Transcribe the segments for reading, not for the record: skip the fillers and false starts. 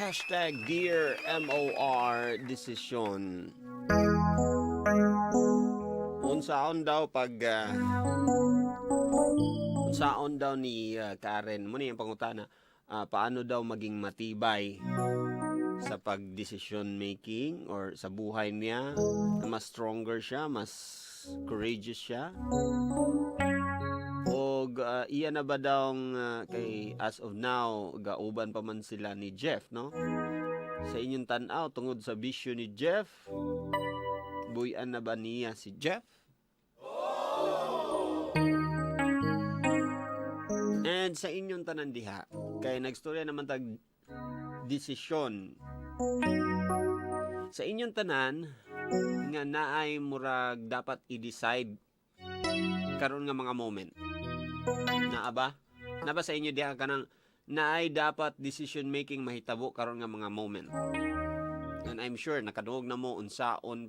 Hashtag Dear MOR Decision. Unsaon daw pag unsaon daw ni Karen mo yung pangutana, paano daw maging matibay sa pag-decision making or sa buhay niya, na mas stronger siya, mas courageous siya, o iya na ba daw kay as of now gauban pa man sila ni Jeff, no? Sa inyong tanaw tungod sa bisyo ni Jeff, buyan na ba niya si Jeff? And sa inyong tanan diha, kay nagstorya naman tag desisyon. Sa inyong tanan nga naay murag dapat i-decide karon nga mga moment. Naa ba? Na ba sa inyo diha kanang naay dapat decision making mahitabo karon nga mga moment. And I'm sure nakaduog na mo unsaon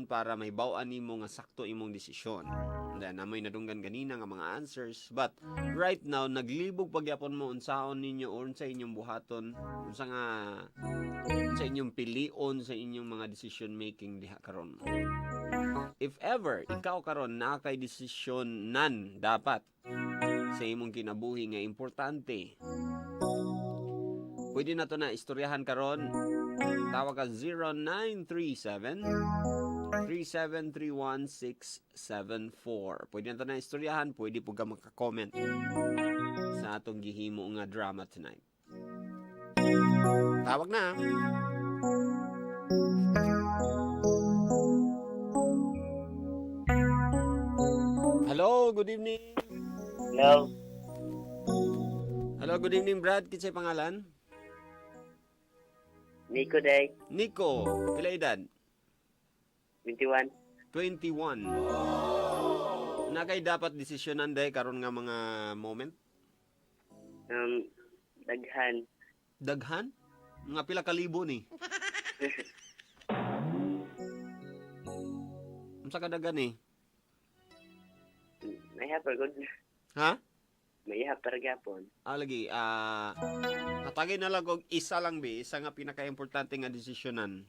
para may baw-an nimo nga sakto imong desisyon. Then amoy nadunggan ganina nga mga answers, but right now naglibog pagyapon mo unsaon ninyo or sa inyong buhaton, unsa inyong pilion sa inyong mga decision making diha karon. If ever ikaw karon na kay desisyon nan dapat sa imong kinabuhi nga importante, pwede na to na istoryahan karon. Tawag ka 0937-3731-674. Pwede na to na istoryahan, pwede po ka maka-comment sa atong gihimo nga drama tonight. Tawag na. Hello, good evening. Hello. Hello, good evening Brad. Kinsay pangalan? Nico Day. Nico, pila edad? 21. 21. Na kay dapat desisyonan day karon nga mga moment? Daghan. Daghan? Mga pila ka libo ni. Unsa ka daghan ni? May hapar good. Ha? May hapar gapon. Lagi, natagay na lang og isa lang bi, isa nga pinaka-importante nga desisyonan.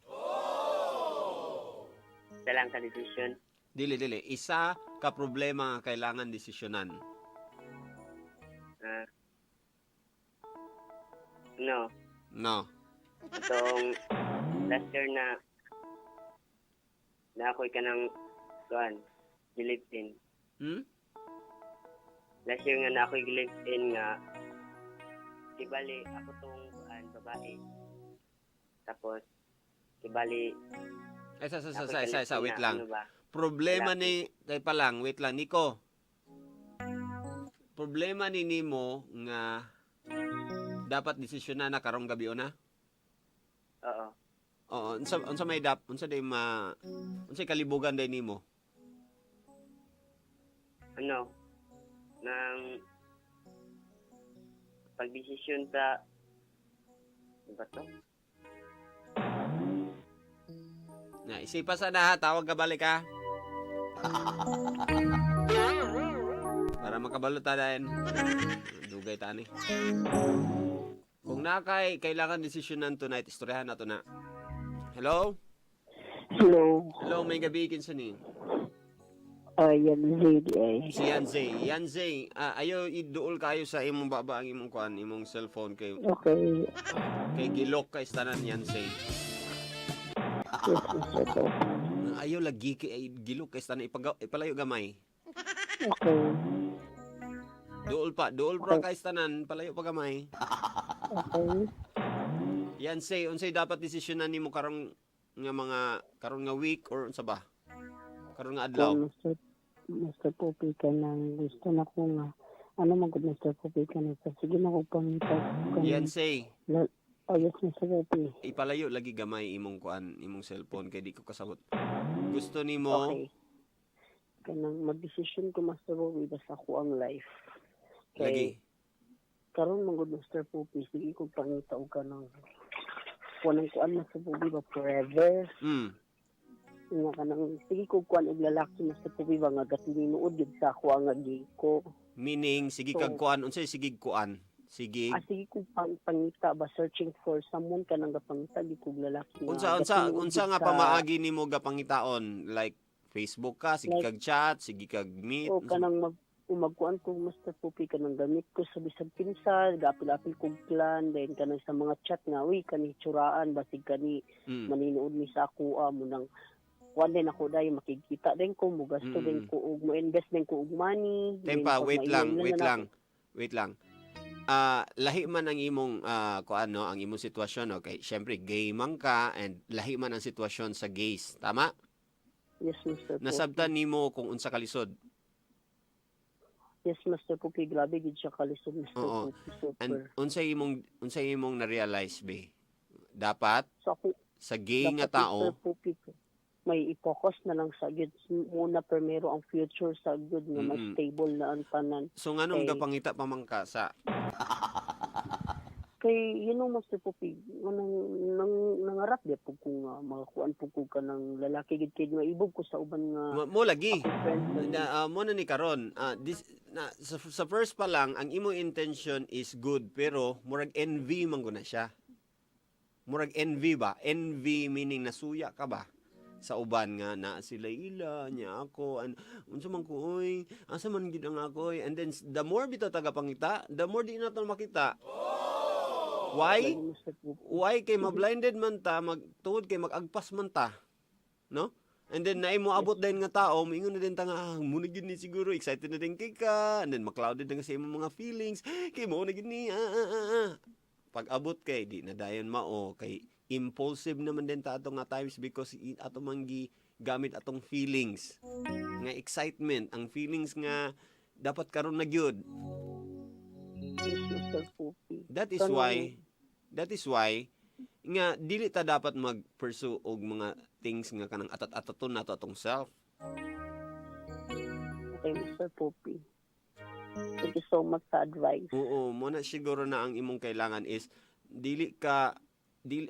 Dalang ka decision. Dili, isa ka problema nga kailangan desisyonan. No. No. Itong last year na ako'y ka ng gilipin. Last year nga na ako'y gilipin nga kibali ako tong babae. Tapos kibali wait lang. Problema ni kay pa lang, wait lang Nico. Problema ni nimo nga dapat desisyonan na karong gabi na? Oo. Oo, unsa may unsa kalibugan day nimo? Nang pagdesisyon sa to? Na isipa sana ha, tawag ka balik ha. Para makabalo ta din. Dugay tani. Kung nakay kailangan desisyonan tonight, istoryahan nato na. Hello? Hello. May gabi kinsa ni? Yan Zay. Si Yanzay, ayo iduol kayo sa imong baba ang imong kuan, imong cellphone kay Okay. kay gilok kay tanan Yanzay. Yes. Ayo lagi kay gilok kay tanan ipalayo gamay. Okay. Duol pa kay tanan palayo pa gamay. Okay. Yanzay, unsay dapat desisyonan nimo karong nga week or unsa ba? Karon nga adlaw. Mr. Poppy ka nang gusto na ko nga. Ano man gud Mr. Poppy ka na. Sige na ko pangita. Yanzay. Yes, Mr. Poppy. Ipalayo lagi gamay imong kuan, imong cellphone kay di ko kasabot. Gusto nimo Okay. Kanang mag-decision ko Mr. Poppy basta ko ang life. lagi. Karon man gud Mr. Poppy, sige ko pangita og kanang kuan Mr. Poppy ba forever. Nga kanang sige ko kuan og lalaki Mr. Poppy ba nga gatinuod gid sa ako ang gay ko. Meaning sige kag kuan, unsay sige kuan? Sige. Sige ko pangita ba searching for someone ka nang gapangita di ko lalaki Unsa nga pamaagi nimo gapangitaon? Like Facebook ka, sige kag chat, sige kag meet. o kanang magkuan ko Master Pupi kanang gamit ko sa bisag pinsan gapil-apil kog plan then kanang sa mga chat nga uy kani tsuraan basig kani maninood ni sa ako mo nang kuan din ako dai makikita din ko mo gasto din ko og mo invest din ko og money. Tempa, wait lang. Lahi man ang imong ang imong sitwasyon, okay? Syempre gay man ka and lahi man ang sitwasyon sa gays, tama? Yes, Mr. Pupi. Nasabtan nimo kung unsa kalisod. Yes, Mr. Pupi, grabe gid siya kalisod, Mr. Oo. Pupi. Super. And unsay imong na-realize be? Dapat So ako sa gay nga dapat, tao, Mr. Pupi, may i-focus na lang sa good muna primero ang future sa good nga mas stable na ang tanan. so nganong Okay. gapangita pa man ka sa Kay Mr. Pupi, nangarap di po kung makakuan po ko ka ng lalaki gid kay nga ibog ko sa uban nga mo lagi. friend. Mo na ni karon. Sa first pa lang ang imo intention is good pero murag envy man guna siya. Murag envy ba? Envy meaning nasuya ka ba? Sa uban nga na sila ila niya ako unsa man ko oy asa man gid ang ako oy, and then the more bitaw tagapangita the more di naton makita. Why? Mr. Pupi. Why kay ma-blinded man ta magtuod kay mag-agpas man ta, no? And then naay mo abot din nga tao, moingon na din ta nga mo na gid ni siguro excited na din kay ka, and then ma-clouded na sa imong mga feelings, kay mo na gid ni Pag abot kay di na dayon mao kay impulsive naman din ta ato nga times because ato manggi gamit atong feelings nga excitement, ang feelings nga dapat karon na gyud. Yes, Mr. Pupi. That is why nga dili ta dapat mag-pursue og mga things nga kanang atat-ataton nato atong self. Okay, Mr. Pupi. Thank you so much sa advice. Oo, mo na siguro na ang imong kailangan is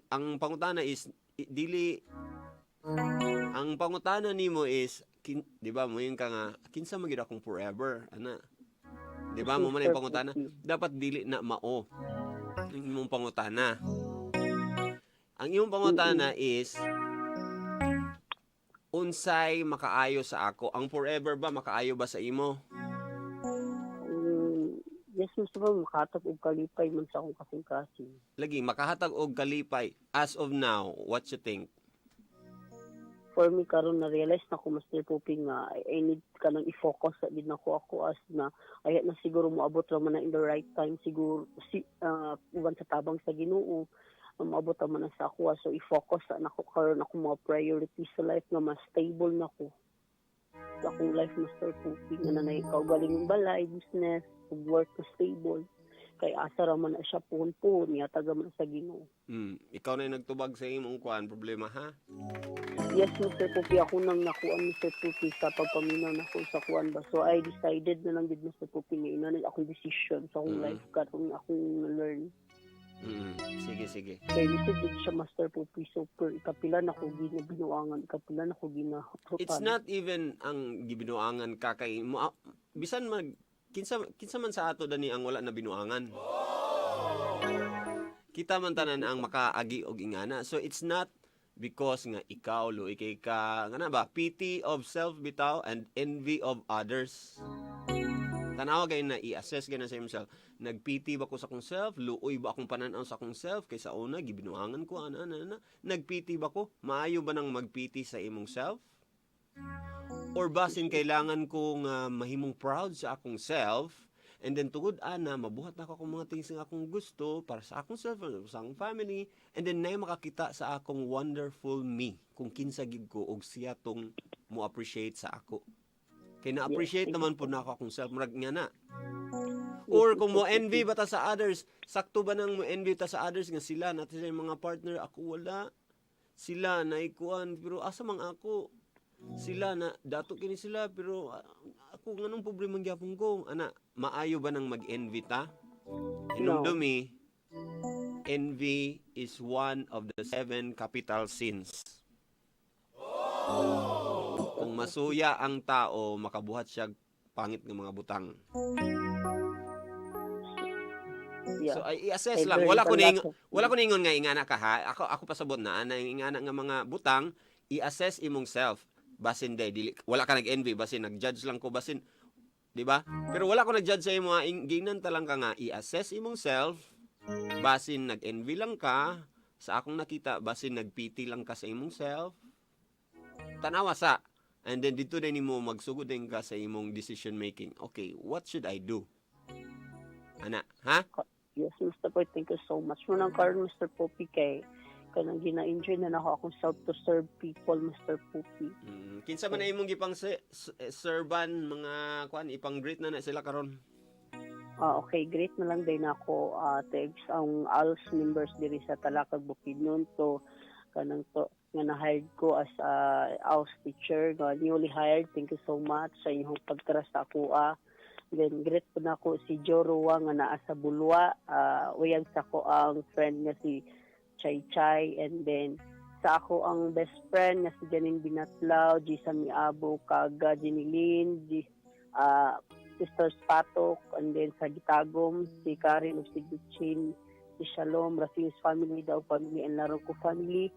ang pangutana is ang pangutana nimo is di ba mo yung ka nga kinsa magid akong forever ana. Di ba mo man yung pangutana? Dapat dili na mao ang imong pangutana. Ang imong pangutana is unsay makaayo sa ako? Ang forever ba makaayo ba sa imo? Yes, Mr. Pupi, makahatag og kalipay man sa akong kasing-kasing. Lagi makahatag og kalipay as of now. What you think? For me karon na realize na ko Mr. Pupi nga I need ka nang i-focus sa din ako as na ayat na siguro moabot ra man na in the right time siguro uban sa tabang sa Ginoo moabot ra man na sa ako so i-focus sa nako karon ako mga priorities sa life nga mas stable na ko sa akong life Mr. Pupi nga nanay kaugaling ng balay business work na stable kay asa ra man na siya puhon niya taga man sa Ginoo. Ikaw na yung nagtubag sa imong kuan problema ha? Yes, Mr. Pupi, ako nang nakuan Mr. Pupi sa pagpaminaw na ko sa kuan ba. So I decided na lang gid Mr. Pupi nga ina akong decision sa akong life karon akong learn. Sige. Kay lisod gid siya Master Pupi super ikapila na ko binuangan, ikapila na ko ginahaprotan. It's not even ang gibinuangan ka kay mo bisan kinsa man sa ato dani ang wala na binuangan. Kita man tanan ang makaagi og ingana. So it's not because nga ikaw luoy kay ka ngana ba pity of self bitaw and envy of others. Tanaw gay na i-assess gay na sa himself. Nagpity ba ko sa akong self? Luoy ba akong panan-aw sa akong self kaysa una gibinuangan ko ana. Nagpity ba ko? Maayo ba nang magpity sa imong self? Or basin kailangan kong mahimong proud sa akong self and then tugod ana mabuhat na ako mga things nga akong gusto para sa akong self sa akong family and then nay makakita sa akong wonderful me kung kinsa gid ko og siya tong mo appreciate sa ako kay na appreciate naman po na ako akong self murag nga na. Or kung mo envy ba ta sa others, sakto ba nang mo envy ta sa others nga sila natin sa mga partner ako wala, sila naikuan pero asa man ako, sila na dato kini sila pero ako nganong problema gyapon ko ana. Maayo ba nang mag-envy ta? Inumdumi, envy is one of the 7 capital sins. Kung masuya ang tao, makabuhat siya pangit ng mga butang. Yeah. So ay i-assess Kay lang. very Wala ko ningon nga ingana ka ha. Ako pasabot na ingana nga mga butang, i-assess imong self. Basin dili wala ka nag-envy, basin nag-judge lang ko basin, di ba? Pero wala ko nag-judge sa imo, ginan ta lang ka nga i-assess imong self. Basin nag-envy lang ka sa akong nakita, basin nagpiti lang ka sa imong self. Tanawa sa and then dito din nimo magsugod din ka sa imong decision making. Okay, what should I do? Ana, ha? Yes, Mr. Poy, thank you so much. Munang karon Mr. Poppy kay kanang gina-enjoy na ako akong self to serve people, Mr. Poppy. Kinsa man na imong gipang serban mga kuan ipang greet na sila karon. Okay, great na lang din ako text ang ALS members diri sa Talakag Bukidnon to kanang to nga na-hired ko as ALS teacher, newly hired. Thank you so much sa inyong pagtrust sa ako. Then great po na ako si Jorua nga naa sa Bulwa. Uyag sa ko ang friend nga si Chay Chay, and then sa ako ang best friend nga si Janine Binatlaw, Gisa Miabo, Kaga, Jinilin, Sister Spatok, and then sa Gitagom, si Karen of Sigduchin, si Shalom, Rafius family daw, family, and Laroko family,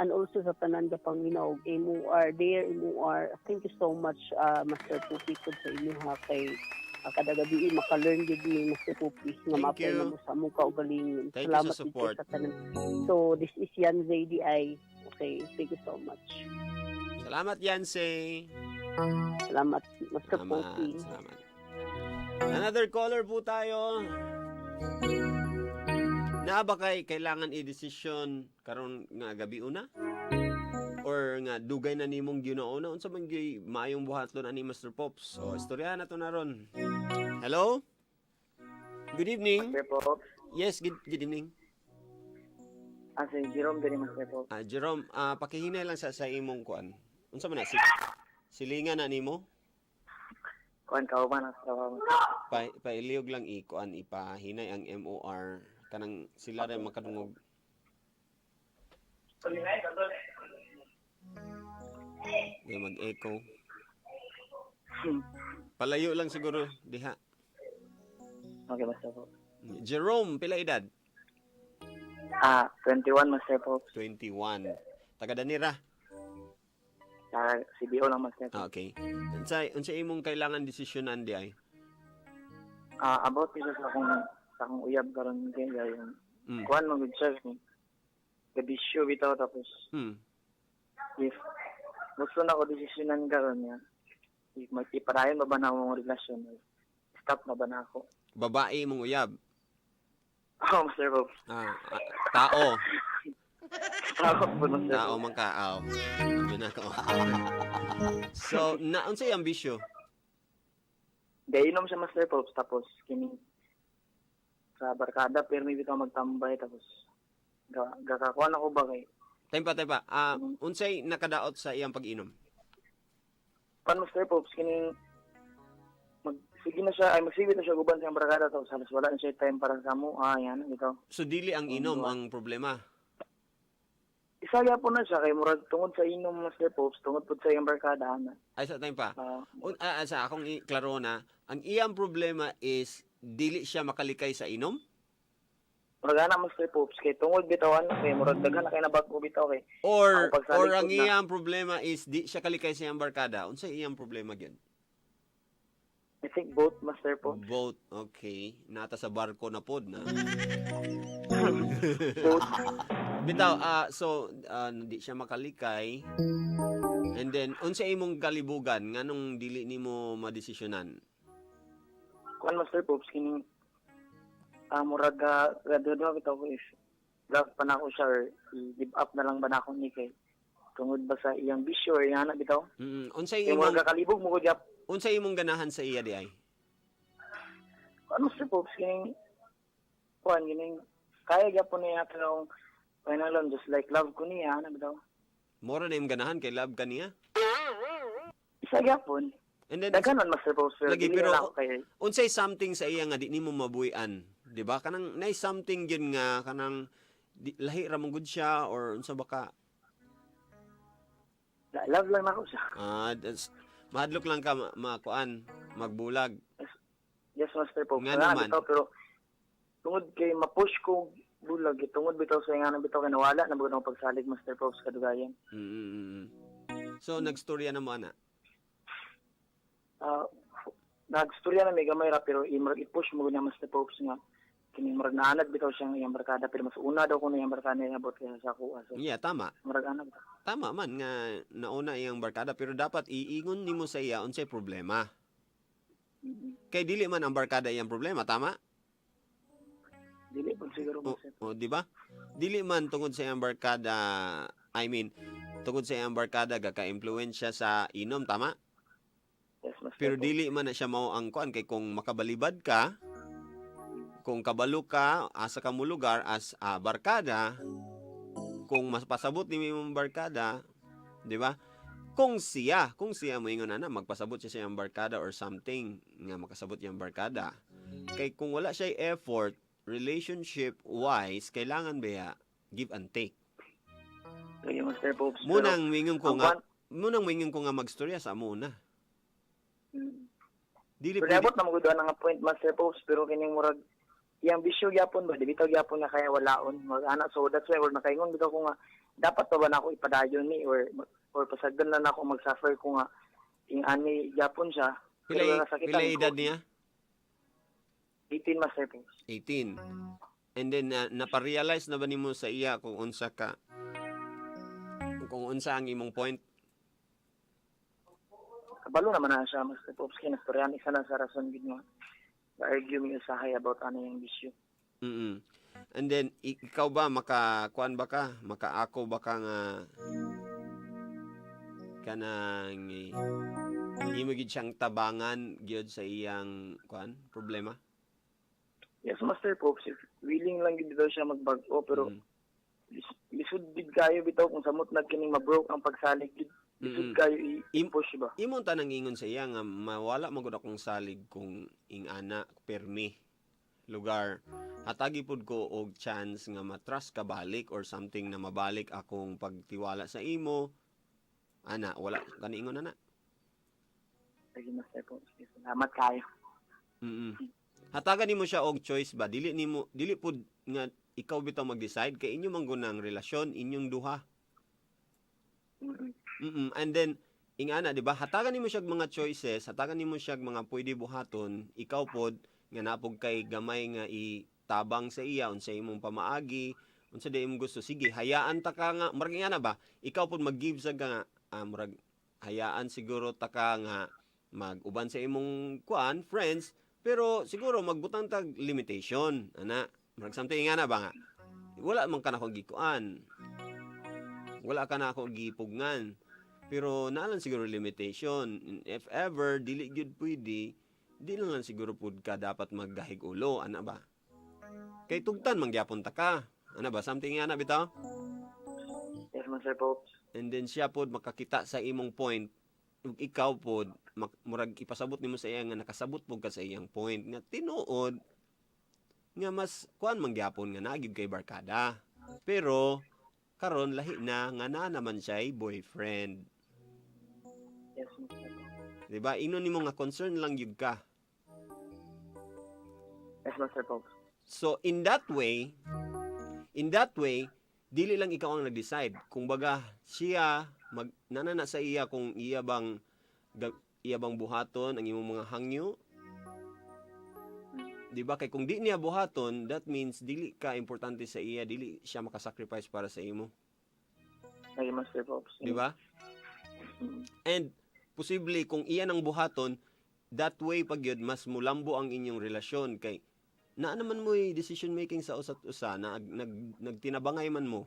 and also sa Tananda Panginoog, MOR, dear MOR, thank you so much, Master Pupi, sa inyo ha, kay kada gabi maka-learn gid ni Master Pupi nga Thank mapay you. na mo sa among kaugalingon. Thank you Salamat sa support. dito sa tanan. So this is Yan ZDI. Okay, thank you so much. Salamat Yanse. Salamat Master Salamat. Pupi. Salamat. Another caller po tayo. Naa ba kay kailangan i-decision karon nga gabi una? Or nga dugay na nimong ginauna unsa man gyud maayong buhatlon ani Mr. Pops. So istoryahan nato na ron. Hello? Good evening. Master Pops. Yes, good evening. Si Jerome din Master Pops. Jerome, pakihinay lang sa imong kuan. Unsa man na silingan na nimo? Kuan ka ba na trabaho? Pailiyog lang kuan ipahinay ang MOR kanang sila rin makadungog. Di mag-echo. Palayo lang siguro diha. Okay, Master Pops. Jerome, pila edad? 21 Master Pops. 21. Taga Danira. Sa CBO lang Master Pops. Okay. Unsa imong kailangan desisyonan di ay? About ito sa akong uyab karon kaya yung kuan mo good siya. Gadisyo bitaw tapos if gusto na ko desisyonan karon niya. If magipadayon ba na akong relasyon, stop na ba na ako? Babae mong uyab. Master Pops. Tao. Tao po Master Tao Pops. man ka. Sabi na ko. So, unsa yung ambisyo? Gainom siya Master Pops tapos kini sa barkada pero may bitaw magtambay tapos gakakuan ako ba kay Time pa. Unsay nakadaot sa iyang pag-inom? Pan Master Pops kini magsige na siya guban sa barkada tapos halos wala na siya time para sa mo. Yan ito. So, dili ang inom ang problema. Isaya po na siya kay murag tungod sa inom Master Pops, tungod po sa iyang barkada na. Ay, sa time pa. Sa akong klaro na, ang iyang problema is dili siya makalikay sa inom? Murag ana Master Pops kay tungod bitawan kay murag daghan na kay nabago bitaw kay. Or Ang pagsalikod ang na. iyang problema is di siya kalikay sa iyang barkada. Unsay iyang problema gyud? I think both Master Pops. Both. Okay. Nata sa barko na pod na. Both. Bitaw, di siya makalikay. And then, unsay imong kalibugan nganong dili nimo madesisyonan? Kuan Master Pops kini murag gadado bitaw ko if love pa na ako siya or i-give up na lang ba na ako ni kay tungod ba sa iyang bisyo or yana bitaw. Unsay Kay imong murag kalibog mo ko diap. unsay imong ganahan sa iya di ay? Ano Master Pops kini kuan gini kaya gyapon niya akong panalon just like love ko niya ana bitaw. Mora na imong ganahan kay love ka niya? Isa gyapon. And then, Daghan man Master Pops pero Lagi, dili pero- na ako kay unsay something sa iya nga di nimo mabuhian, di ba? Kanang nay something gyud nga kanang lahi ra mong good siya or unsa ba ka? love lang ako siya. Mahadlok lang ka makuan, magbulag. Yes Master Pops. Nga Nga naman. bitaw pero tungod kay ma-push ko bulag tungod bitaw sa nga bitaw kay nawala na bugo pagsalig Master Pops kadugayan. So nagstorya na mo ana. Nagstorya na may gamay ra pero imurag i-push mo niya Master Pops nga kini murag naanad bitaw siyang iyang barkada pero mas una daw ko na iyang barkada niya abot kaysa sa ako. So, Yeah, tama. murag anad. Tama man nga nauna iyang barkada pero dapat iingon nimo sa iya unsay problema. Kay dili man ang barkada iyang problema, tama? Dili pag siguro Master Pops. O di ba? Dili man tungod sa iyang barkada, tungod sa iyang barkada gaka-impluwensya sa inom, tama? Yes, Master Pero Pops. dili man na siya mao ang kuan kay kung makabalibad ka, kung kabalo ka asa ka mo lugar as barkada, kung mas pasabot ni imong barkada, di ba? Kung siya mo ingon ana magpasabot siya sa iyang barkada or something nga makasabot iyang barkada. Kay kung wala siya effort relationship wise kailangan ba give and take. Sige, Master Pops. Munang mingon ko ang nga magstorya sa muna. Dili Pero pwede. abot na maguduan nga point Master Pops pero kining murag iyang bisyo gyapon ba di bitaw gyapon nga kaya walaon mag ana so that's why or nakaingon bitaw ko nga dapat pa ba na ako ipadayon ni or pasagdan na ako mag-suffer ko nga ing ani gyapon siya. Pero nasakitan Pila ko, edad niya? 18 Master Pops. 18. And then naparealize na ba nimo sa iya kung unsa ang imong point? Kabalo naman na siya Master Pops kay nastoryan isa na sa rason gid nga argue mi usahay about ano yung bisyo. And then ikaw ba makakuan ba ka? Makaako ba ka nga kanang imo gid siyang tabangan gyud sa iyang kuan problema? Yes Master Pops, if willing lang gid daw siya magbag-o pero lisod gid kayo bitaw kung samot na kining ma-broke ang pagsalig gid. Lisod kayo i-push ba? Imong tanang ingon sa iya nga mawala man gud akong salig kung ing ana permi lugar. Hatagi pud ko og chance nga matras ka balik or something na mabalik akong pagtiwala sa imo. Ana, wala kani ingon ana. Sige Master Pops, salamat kayo. Hatagan nimo siya og choice ba? Dili pud nga ikaw bitaw mag-decide kay inyo man gunang relasyon, inyong duha. And then ingana, di ba? Hatagan nimo siya mga choices, hatagan nimo siya mga pwede buhaton, ikaw pod nga napog kay gamay nga itabang sa iya unsa imong pamaagi, unsa di imong gusto. Sige, hayaan ta ka nga, murag nga na ba? Ikaw pod mag-give sa nga murag hayaan siguro ta ka nga mag-uban sa imong kuan, friends, pero siguro magbutang tag limitation, ana. Murag something nga na ba nga? Wala man ka na akong gikuan. Wala ka na ako gipugngan. Pero naalan siguro limitation. If ever, dili gyud pwede, di lang siguro pud ka dapat maggahig ulo, ana ba? Kay tugtan mangyapon ta ka. Ana ba? Something nga na bitaw? Yes Master Pops. And then siya pod makakita sa imong point. Ug ikaw pod murag ipasabot nimo sa iya nga nakasabot pud ka sa iyang point nga tinuod nga mas kuan mangyapon nga nagib kay barkada. Pero karon lahi na nga na naman siya boyfriend. Yes Master Pops. Diba? Ino nimo nga concern lang yun ka. Yes Master Pops. So in that way, dili lang ikaw ang nag-decide. Kung baga siya nanana sa iya kung iya bang buhaton ang imong mga hangyo. Diba? Kay kung di niya buhaton, that means dili ka importante sa iya, dili siya makasacrifice para sa imo. Ay Master Pops. Diba? And posible kung iya nang buhaton, that way pag yun, mas mulambo ang inyong relasyon. Kay naa naman mo decision making sa usat usa na nagtinabangay man mo.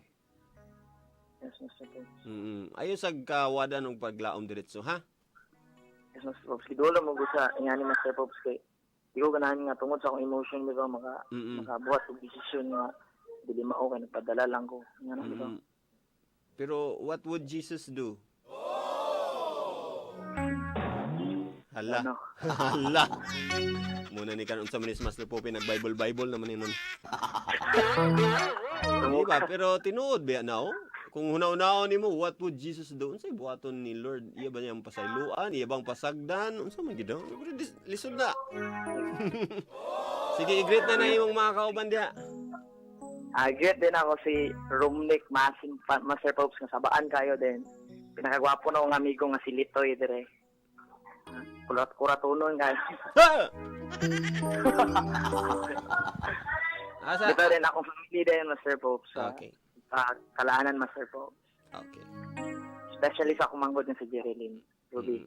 Yes Master Pops. Ayo sa kawada ng paglaom diretso, ha? Yes Master Pops. Kidulo mo sa ingani Master Pops kay di ko ganahan nga tungod sa akong emotion di ba makabuhat og desisyon nga dili mao kay nagpadala lang ko ngano di ba. Pero what would Jesus do? Hala. Ano? Hala. Muna ni kanon sa manis Master Popi nag-Bible naman inon. Diba? Pero tinuod ba na kung hunaw-hunaw nimo what would Jesus do? Unsay buhaton ni Lord? Iya ba niyang pasayloan? Iya bang pasagdan? Unsa man gid? Lisod na. Sige, i-greet na imong mga kauban diha. Great din ako si Rumnik Master Pops nga sabaan kayo din. Pinakagwapo na akong amigo nga si Litoy dire. Kuratunon guys. Asa? Dito din akong family din Master Pops. Okay. Sa Kalaanan Master Pops. Okay. Especially sa kumanggod nga si Jerilyn. Ruby.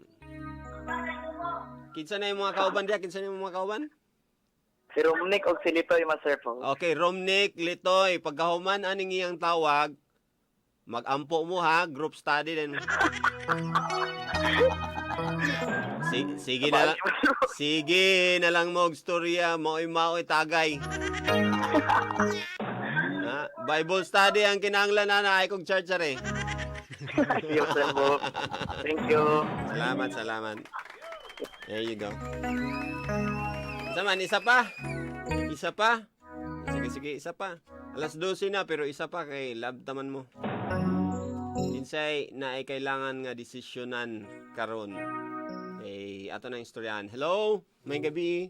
Kinsa na yung mga kauban diha? Kinsa na yung mga kauban? Si Rumnik o si Litoy Master Pops. Okay, Romnick, Litoy, pagkahuman aning iyang tawag, mag-ampo mo ha, group study din. Sige na lang. Sige na lang mo og storya, maoy tagay. Ha? Bible study ang kinahanglan na ay kog church are. Yes, Sir Pops. Thank you. Salamat. There you go. Saman, isa pa. Sige, isa pa. Alas 12 na, pero isa pa kay love taman mo. Insay na ay kailangan nga desisyonan karon. Eh, ato na istoryahan. Hello? May gabi.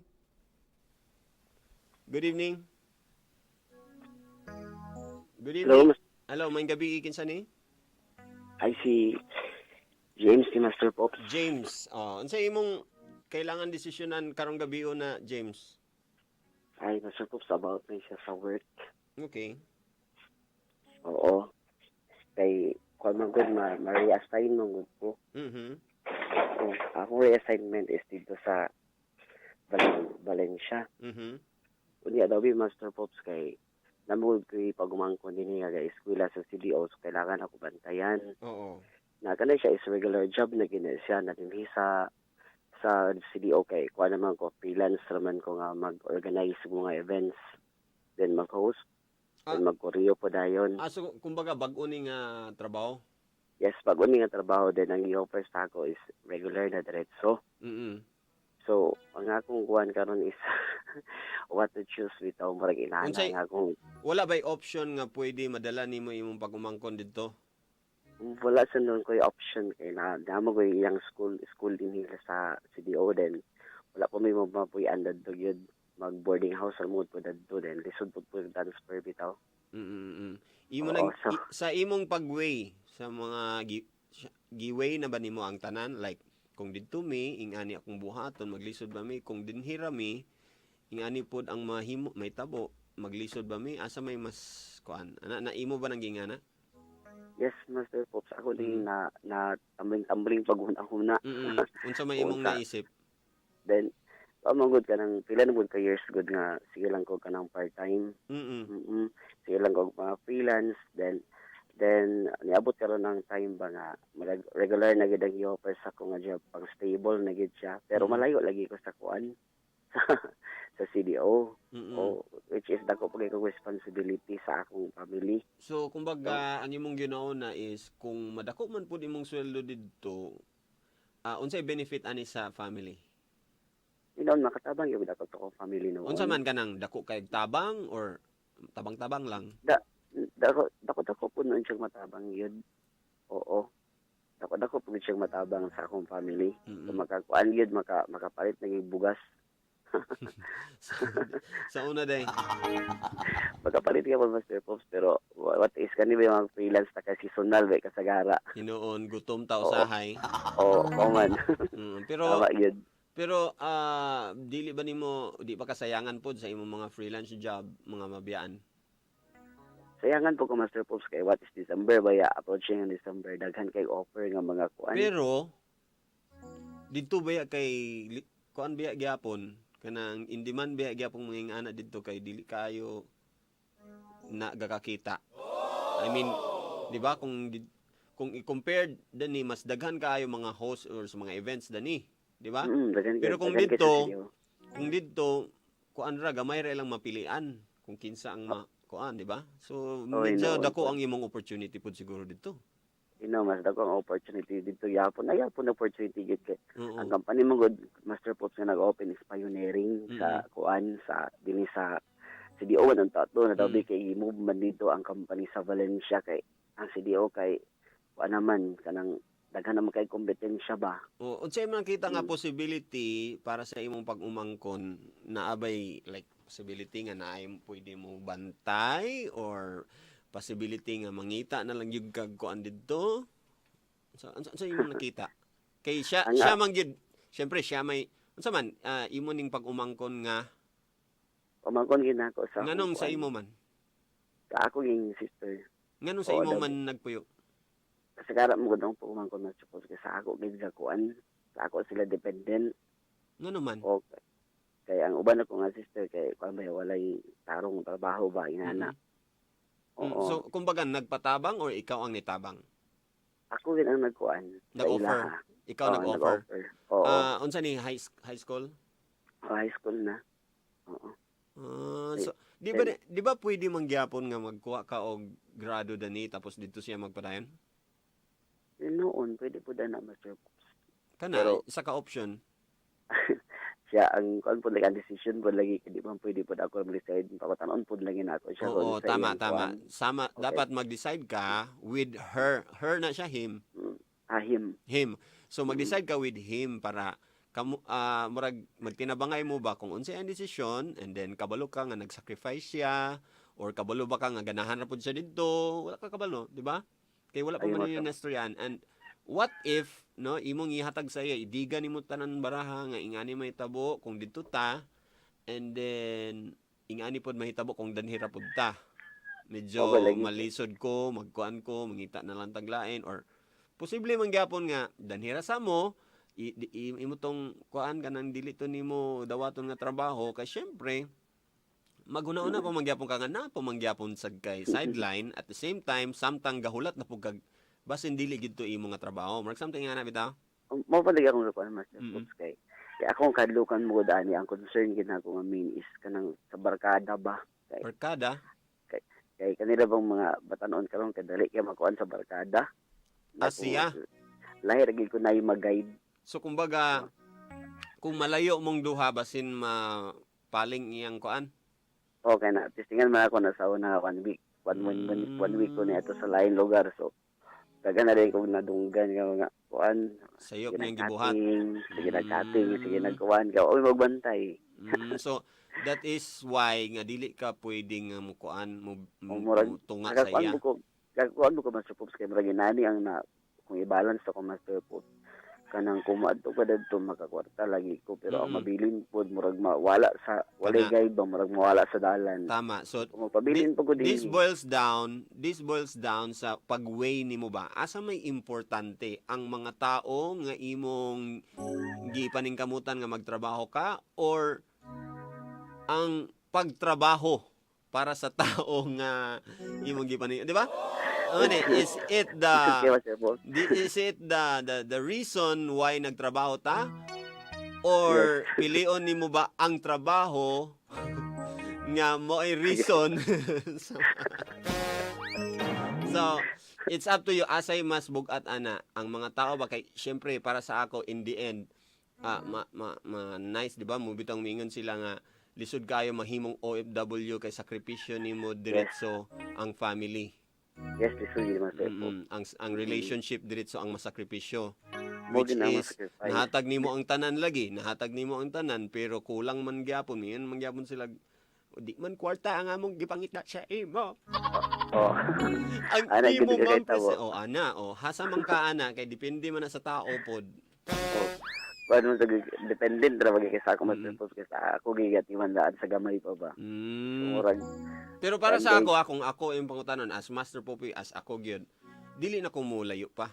Good evening. Hello, may gabi kinsa ni? Ay si James ni Master Pops. James. Unsay imong kailangan desisyonan karong gabi na James? Ay, Master Pops, about na siya sa work. Okay. Oo. Kay, kung magod, ma-reassign mo ko. Mhm. So, akong reassignment is dito sa Valencia. Mhm. Unya daw bi Master Pops kay namugod ko pagumangkon din nga eskwela sa CDO, so kailangan ako bantayan. Oo. Na kanay siya is regular job na gina siya na dinhi sa CDO kay kuha naman ko freelance naman ko nga mag-organize ng mga events, then mag-host, then mag-choreo po dayon. So kumbaga bag-o ni nga trabaho? Yes, pag uni nga trabaho din ang i-offer sa ako is regular na diretso. Mhm. So, ang akong kuhan karon is what to choose bitaw murag inaana Unsay- nga akong Wala ba'y option nga pwede madala nimo imong pagumangkon didto? wala sa noon ko yung option kay namo ko iyang school din nila sa CDO din. Wala po may mapuy-an dadto yun mag boarding house sa mood po dadto din lisod po transfer bitaw. Mm. Imo Oo, nang so- sa imong pagway sa mga giway na ba nimo ang tanan, like kung didto mi ingani akong buhaton maglisod ba mi, kung dinhira mi ingani pod ang mahimo may tabo maglisod ba mi, asa may mas kuan ana na imo ba nang gingana? Yes, Master Pops, ako din na tumbling paghuna-huna. Unsa may imong Unsa? naisip? Then pamagod ka ng pila na good ka years good nga sige lang ko ka ng part-time. Mm. Sige lang ko mga freelance, then niabot karon ng time ba nga regular na gid ang i-offer sa ko nga job pang stable na gid siya pero malayo lagi ko sa kuan sa CDO. O which is dako pag ko responsibility sa akong family. So kumbaga ang imong ginauna is kung madako man pud imong sweldo didto, unsay benefit ani sa family? Makatabang yung dako to ko family no. Unsa man kanang dako kay tabang or tabang-tabang lang? Dako po noon siyang matabang yun. Oo. Dako po siyang matabang sa akong family. So makakuan yun, makapalit ng bugas. Sa una day. Makapalit ka po Master Pops, pero what is kani ba yung mga freelance na seasonal ba kasagara? Hinoon gutom ta usahay. Oo, man. Pero Tama yun. pero dili ba nimo di pa kasayangan pod sa imong mga freelance job, mga mabiyaan? Sayangan po ko Master Pops kay what is December ba ya approaching ang December daghan kay offer nga mga kuan. Pero didto ba kay kuan ba gyapon kanang in demand ba gyapon mga anak didto kay dili kayo na gakakita. I mean, di ba kung i-compare dani mas daghan kaayo mga host or sa mga events dani, di ba? Pero kung didto kuan ra gamay ra lang mapilian kung kinsa ang kuan, di ba? So medyo dako ang imong opportunity pud siguro didto. Mas dako ang opportunity dito yapon opportunity gid kay ang company mo good Master Pops nga nag-open is pioneering sa kuan sa dinhi sa CDO ang tato na daw kay move man dito ang company sa Valencia kay ang CDO kay kuan naman kanang daghan naman kay kompetensya ba. Unsay man kita nga possibility para sa imong pag-umangkon na abay like possibility nga naay pwede mo bantay or possibility nga mangita na lang yung kag kuan didto. Sa imong nakita? Kay siya man gyud. Syempre siya may unsa man imo ning pag-umangkon nga Pamangkon ginako sa nganong sa imo man? Sa ako yung sister. Nganong sa imo man nagpuyo? Kasi karap mo gudong pumangkon na suppose kay sa ako gid sa kuan. Sa ako sila dependent. Ngano man? Okay. Kaya ang uban ako nga sister kay kuan ba walay tarong trabaho ba inana. Oo. So kumbaga nagpatabang or ikaw ang nitabang? Ako rin ang nagkuan. Nag-offer. Ikaw nag-offer. Oo. Unsa ni high school? High school na. Oo. So di ba pwede mangyapon nga magkuha ka og grado dani tapos dito siya magpadayon? Noon pwede po na Master Pops. Kana Pero, isa ka option. Siya ang kuan po ang decision po lagi kay di man pwede po ako mag-decide papatanon po lagi na ako siya. Oo, tama. Sama Okay. dapat mag-decide ka with her. Her na siya him. Him. So mag-decide ka with him para murag magtinabangay mo ba kung unsay ang desisyon and then kabalo ka nga nag-sacrifice siya or kabalo ba ka nga ganahan ra pud siya didto, wala ka kabalo, di ba? Kay wala pa Ayun, man yun nastoryan. And what if no imong ihatag sa iya idiga nimo tanan baraha nga ingani may tabo kung didto ta and then ingani pod mahitabo kung danhira pud ta. Medyo malisod ko, magkuan ko, mangita na lang taglain or posible man gyapon nga danhira sa mo imo tong kuan kanang dili to nimo dawaton nga trabaho kay syempre maguna-una pa mangyapon ka nga na pamangyapon sa kay sideline at the same time samtang gahulat na pug basin dili gid to imo nga trabaho mark something nga na bitaw Mo pa lagi akong kuan Master Pops kay akong kadlukan mo dani ang concern gid nako nga main is kanang sa barkada ba kay barkada kay kanila bang mga batanon karon kadali kay makuan sa barkada Asiya lahir gid ko na mag-guide. So kumbaga kung malayo mong duha basin mapaling iyang kuan. Okay na. Testingan man ako na sa una 1 week. 1 week ko na ito sa lain lugar. So kaga na rin kong nadunggan nga mga kuan. Sayop niyang gibuhat. Sige nag-cutting, sige nagkuan ka. Oy magbantay. So that is why nga dili ka pwedeng mo kuan mo tunga sa iya. Kagkuan mo ko Master Pops kay murag inani ang na kung i-balance ako Master Pops kanang kumadto ka dadto makakwarta lagi ko pero ang mabilin pod murag mawala sa walay guide ba murag mawala sa dalan. Tama. So magpabilin po ko this boils down sa pag-weigh nimo ba asa may importante ang mga tao nga imong gipaningkamutan nga magtrabaho ka or ang pagtrabaho para sa tao nga imong gipaning, di ba? Is it the reason why nagtrabaho ta? Or pilion nimo ba ang trabaho nga mo ay reason? So, it's up to you. Asay mas bugat ana ang mga tao ba kay syempre para sa ako in the end nice di ba mo bitang mingon sila nga lisod kayo mahimong OFW kay sakripisyo nimo diretso ang family. Yes, lisod yun Master Pops. Ang relationship diretso ang masakripisyo. Which is nahatag nimo ang tanan pero kulang man gyapon miyon man gyapon sila di man kwarta ang among gipangita sa imo. Ang imo man hasa man ka ana kay depende man na sa tao pod. Paano dependent ra bagay sa ako Master Pops kay sa ako gigatiman daan sa gamay pa ba. Pero para sa ako kung ako yung pangutanon as Master Poppy as ako gyud dili na ko mulayo pa.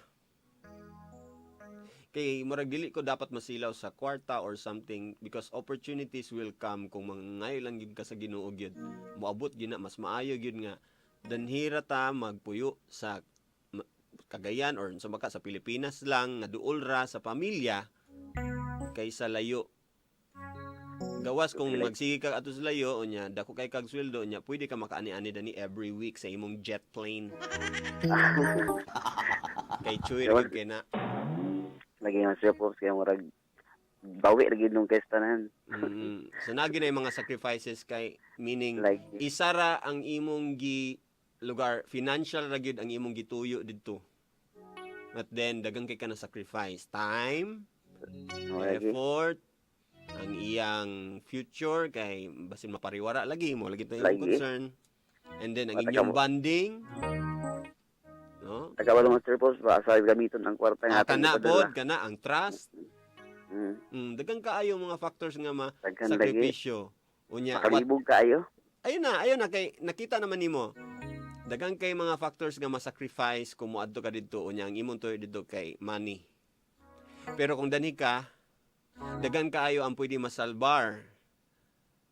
Kay murag dili ko dapat masilaw sa kwarta or something because opportunities will come kung mangayo lang gyud ka sa Ginoo gyud. Moabot gyud na mas maayo gyud nga danhira ta magpuyo sa Cagayan or sa Pilipinas lang nga duol ra sa pamilya kaysa layo. Gawas kung magsige ka ato sa layo unya dako kay kag sweldo unya pwede ka makaani-ani dani every week sa imong jet plane. Kay chuy gyud kay na. Lagi Master Pops kay murag bawi ra gyud nung kestanan. So nagi na yung mga sacrifices kay meaning isa ra ang imong lugar financial ra gyud ang imong gituyo didto. But then dagang kay ka na sacrifice time, effort, ang iyang future kay basin mapariwara lagi mo lagi tayo Lagi. concern. And then ang Mataga inyong mo. bonding, no? Tagawalo Master Pops ba sa gamiton ang kwarta nga atong Kana ipadala. pod kana ang trust. Dagang kaayo mga factors nga Daghan lagi. sakripisyo. Unya what, Makalibog kaayo. ayun na kay nakita naman nimo. Dagang kay mga factors nga ma-sacrifice kung moadto ka didto unya ang imong tuyo didto kay money. Pero kung dani ka, dagang kaayo ang pwede masalbar.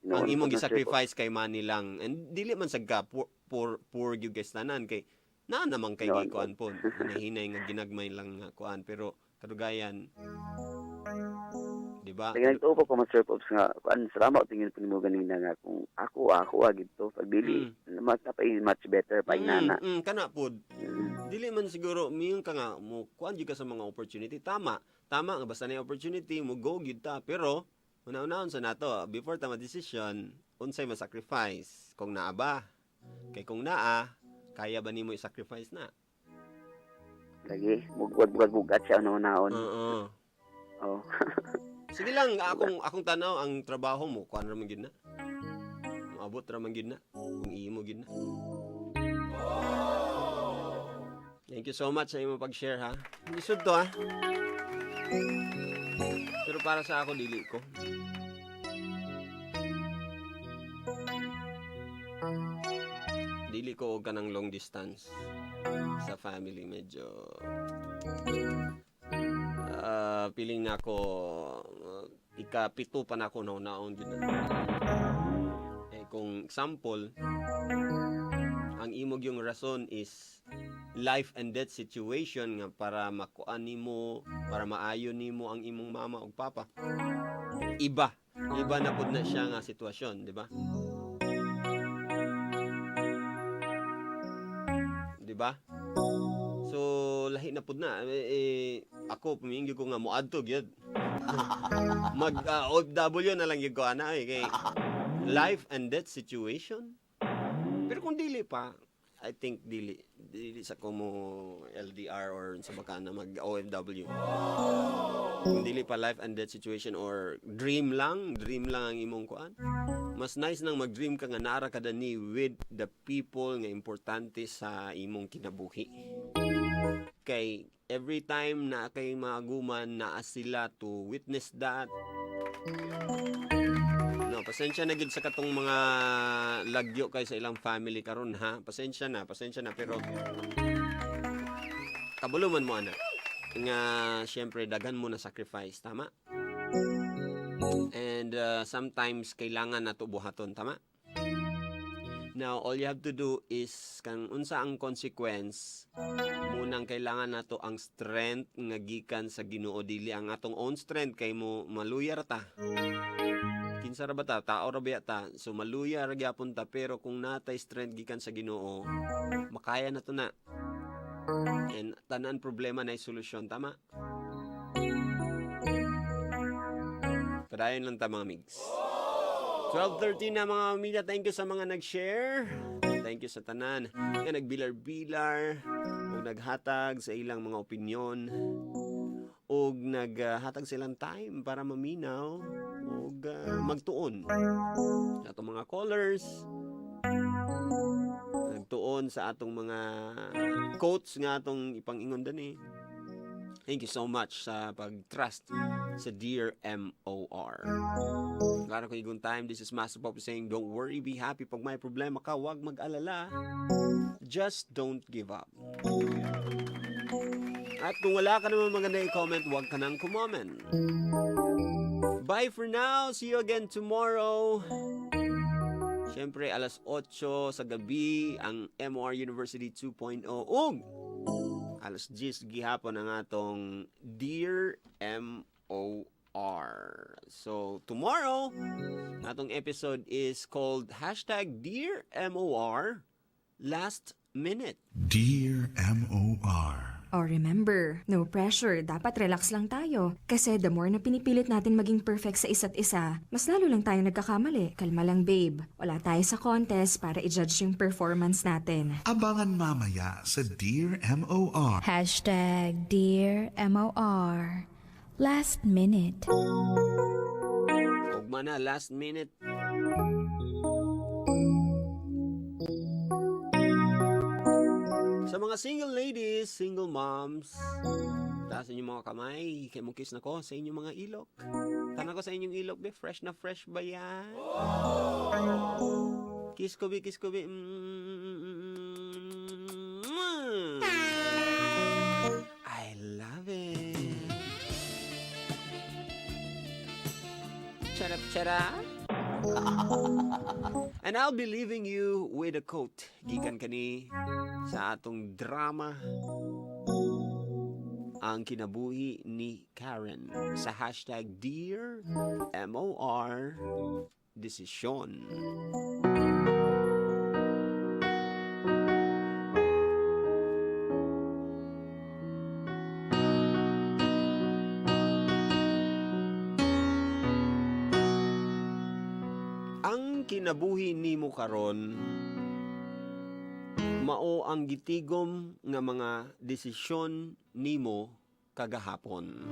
Ang imong gisacrifice kay money lang. And dili man sagka poor gyud kay tanan kay na naman kay gikuan po. Hinahinay nga ginagmay lang nga kuan pero kadugayan. Di ba? Kaya nagtuo ko Master Pops nga kuan salamat tingin po nimo ganina nga kung ako agito pagbili mas napay much better pa inana. Kana pod. Dili man siguro miyong ka nga mo kuan gyud ka sa mga opportunity tama nga basta na opportunity mo go gyud ta pero una-unahon sa nato before ta ma-decision unsay ma-sacrifice kung naa ba kay kung naa kaya ba nimo i-sacrifice na Lagi mugwad-bugat siya naon. Oo. Oh. Sige lang akong tanaw ang trabaho mo kuan ra man gyud na moabot ra man gyud na kung imo gyud na. Thank you so much sa imong pag-share ha. Lisod to ha. Pero para sa ako dili ko. Dili ko og kanang long distance sa family medyo feeling na ako ika-7 pa na ako naon gyud na. Kung example ang imog yung rason is life and death situation nga para makuan nimo para maayo nimo ang imong mama ug papa iba na pud na siya nga sitwasyon di ba so lahi na pud na ako pumingi ko nga moadto gyud mag OFW na lang gyud ko ana kay life and death situation. Pero kung dili pa, I think dili sa komo LDR or sa baka na mag OFW. Kung dili pa life and death situation or dream lang ang imong kuan. Mas nice nang mag-dream ka nga nara ka dani with the people nga importante sa imong kinabuhi. Kay every time na kay mga guman naa sila to witness that. No, pasensya na gid sa katong mga lagyo kay sa ilang family karon ha. Pasensya na pero kabulo man mo ana. Nga syempre daghan mo na sacrifice, tama? And sometimes kailangan nato buhaton, tama? Now, all you have to do is kang unsa ang consequence munang kailangan nato ang strength nga gikan sa Ginoo dili ang atong own strength kay mo maluyar ta. Kinsa ra ba ta? Tao ra ba ta? So maluyar gyapon ta pero kung natay strength gikan sa Ginoo, makaya na to na. And tanan problema na solusyon, tama? Padayon lang ta mga migs. 12:13 na mga amiga. Thank you sa mga nag-share. Thank you sa tanan. Nga nagbilar-bilar o naghatag sa ilang mga opinyon o naghatag silang time para maminaw o magtuon. Sa atong mga callers, nagtuon sa atong mga quotes nga atong ipang-ingon dani. Thank you so much sa pag-trust sa Dear MOR. Klaro ko igong time, this is Master Pop saying, don't worry, be happy. Pag may problema ka, huwag mag-alala. Just don't give up. At kung wala ka naman maganda i-comment, huwag ka nang kumoment. Bye for now. See you again tomorrow. Siyempre, alas 8 sa gabi, ang MOR University 2.0. Alas 10 gihapon ang atong Dear MOR. So, tomorrow, atong episode is called #Dear MOR Last Minute. Dear MOR. Oh, remember, no pressure. Dapat relax lang tayo. Kasi the more na pinipilit natin maging perfect sa isa't isa, mas lalo lang tayo nagkakamali. Kalma lang, babe. Wala tayo sa contest para i-judge yung performance natin. Abangan mamaya sa Dear MOR. #Dear MOR Last Minute. Ugma na, last minute. Sa mga single ladies, single moms, taas inyong mga kamay, kay mong kiss na ko sa inyong mga ilok. Tanong ko sa inyong ilok, be, fresh na fresh ba yan? Kiss ko, be, kiss ko, be. I love it. Charap, charap. And I'll be leaving you with a quote. Gikan kani sa atong drama ang kinabuhi ni Karen sa hashtag Dear MOR Desisyon. Ang kinabuhi nimo karon mao ang gitigom nga mga desisyon nimo kagahapon.